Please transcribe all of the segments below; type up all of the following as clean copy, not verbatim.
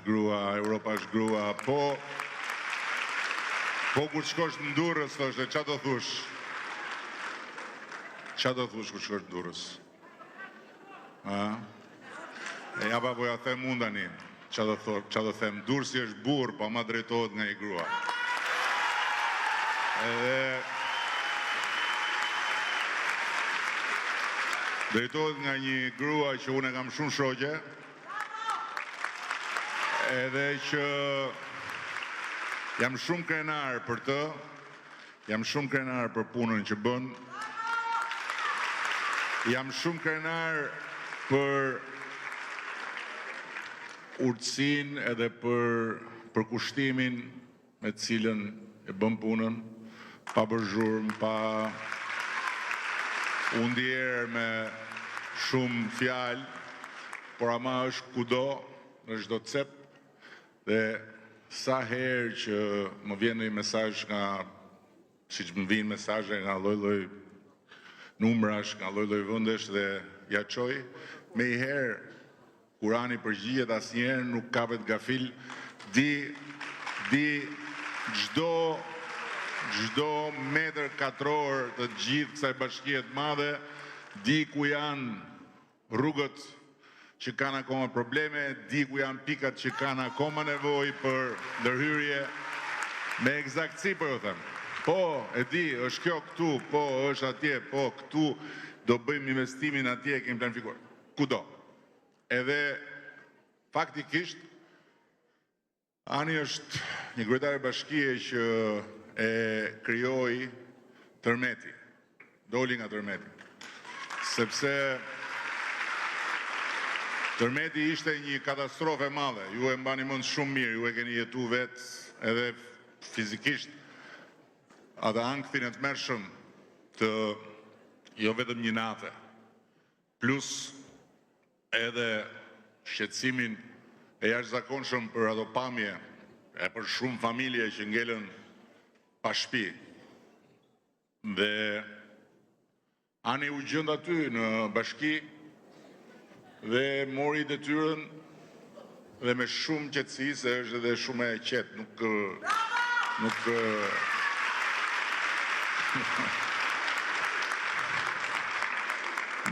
grua, Europa është grua, po kur shkosh në Durrës, thoshte, ç'a do thush? Ç'a do thush kur shkosh në Durrës? E ja po ja them unë tani, ç'a do them? Durrësi është burr, po ama drejtohet nga një grua. Drejtohet nga një grua që unë e kam shumë shoqe, edhe që jam shumë krenar për të, jam shumë krenar për punën që bën, jam shumë krenar për urtësinë edhe për kushtimin me cilën e bën punën, pa bërë zhurmë, pa u ndjerë me shumë fjalë, por ama është kudo, në çdo cep, dhe sa herë që më vjen një mesazh nga, siç më vijnë mesazhe nga lloj-lloj numrash, nga lloj-lloj vendesh dhe ja çoj, me i herë Kurani përgjigjet, asnjëherë nuk kapet gafil, di çdo metër katror të gjithë kësaj bashkie të madhe, di ku janë rrugët që kanë akoma probleme, di ku janë pikat që kanë akoma nevojë për ndërhyrje, me eksaktësi po ju them. Po, e di, është kjo këtu, po, është atje, po, këtu, do bëjmë investimin atje, kemi planifikuar. Kudo. Edhe, faktikisht, Ani është një kryetare bashkie që e krijoi tërmeti, doli nga tërmeti, sepse tërmeti ishte një katastrofë e madhe, ju e mbani mend shumë mirë, ju e keni jetu vetë edhe fizikisht, atë ankthin e tmerrshëm të jo vetëm një nate, plus edhe shqetësimin e jashtëzakonshëm për ato pamje e për shumë familje që ngelen pa shtëpi. Dhe Ani u gjend aty në bashki dhe mori detyrën dhe me shumë qetësi, se është edhe shumë e qetë,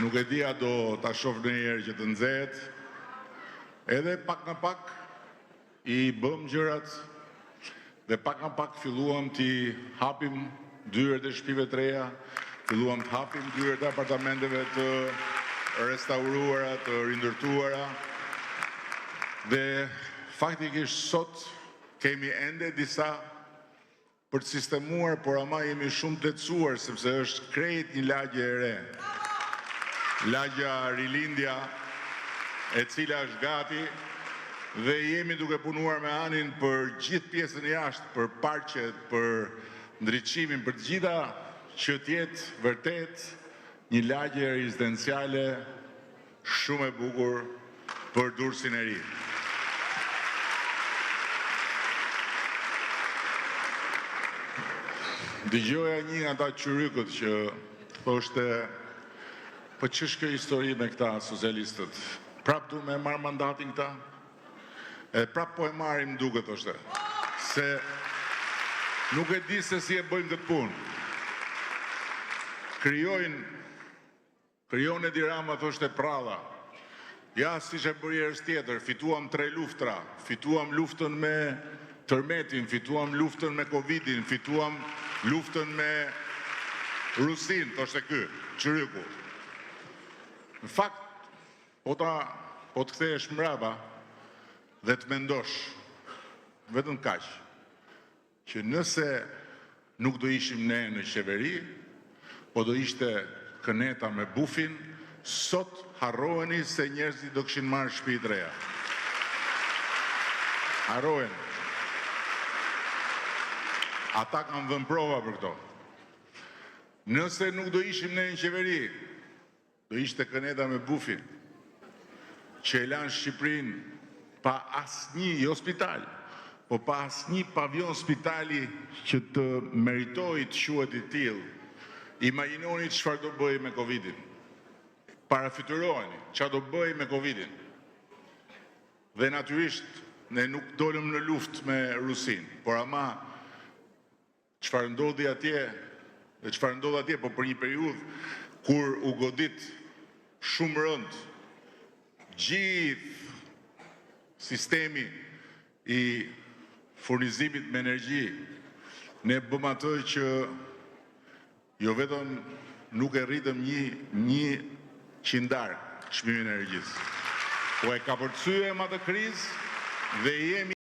nuk e dia do ta shoh ndonjëherë që të nxehet, edhe pak në pak i bëm gjërat dhe pak në pak filluam t'i hapim dyert e shtëpive të reja, filluam të hapim dyert e apartamenteve të restauruara, të rindërtuara, dhe faktikisht sot kemi ende disa për të sistemuar, por ama jemi shumë të lehtësuar, sepse është krejt një lagje e re. Lagja Rilindja, e cila është gati, dhe jemi duke punuar me Anin për gjithë pjesën e jashtë, për parqet, për ndriçimin, për të gjitha që t'jetë vërtet një lagje rezidenciale shumë e bukur për Durrësin e ri. Dëgjoja një nga ata qyrykët që thoshte, po ç'është kjo histori me këta socialistët? Prap du me marrë mandatin këta? E prap po e marrim duket, thoshte. Se nuk e di se si e bëjnë këtë punë. Krijon Edi Rama, thoshte, pralla. Ja, si që bëri herës tjetër, fituam 3 luftra, fituam luftën me tërmetin, fituam luftën me Covidin, fituam luftën me Rusin, thoshte ky, qyryku. Në fakt, po të kthehesh mbrapa dhe të mendosh, vetëm kaq, që nëse nuk do ishim ne në qeveri, po do ishte Këneta me Bufin, sot harroheni se njerëzit do kishin marrë shtëpi të reja. Harrohen. Ata kanë vënë prova për këto. Nëse nuk do ishim ne në qeveri, do ishte Këneta me Bufin, që e lanë Shqipërinë pa asnjë spital, po pa asnjë pavion spitali që të meritoj të quhet i tillë. Imagjinoni çfarë do bëj me Covidin. Parafituroheni çfarë do bëj me Covidin. Dhe natyrisht ne nuk dolëm në luftë me Rusin, por ama çfarë ndodhi atje, dhe çfarë ndodh atje, po për një periudhë kur u godit shumë rënd gjithë sistemi i furnizimit me energji, ne bëm atë që jo vetëm nuk e rritëm një qindar çmimin e energjisë, po e kapërcyem atë krizë dhe jemi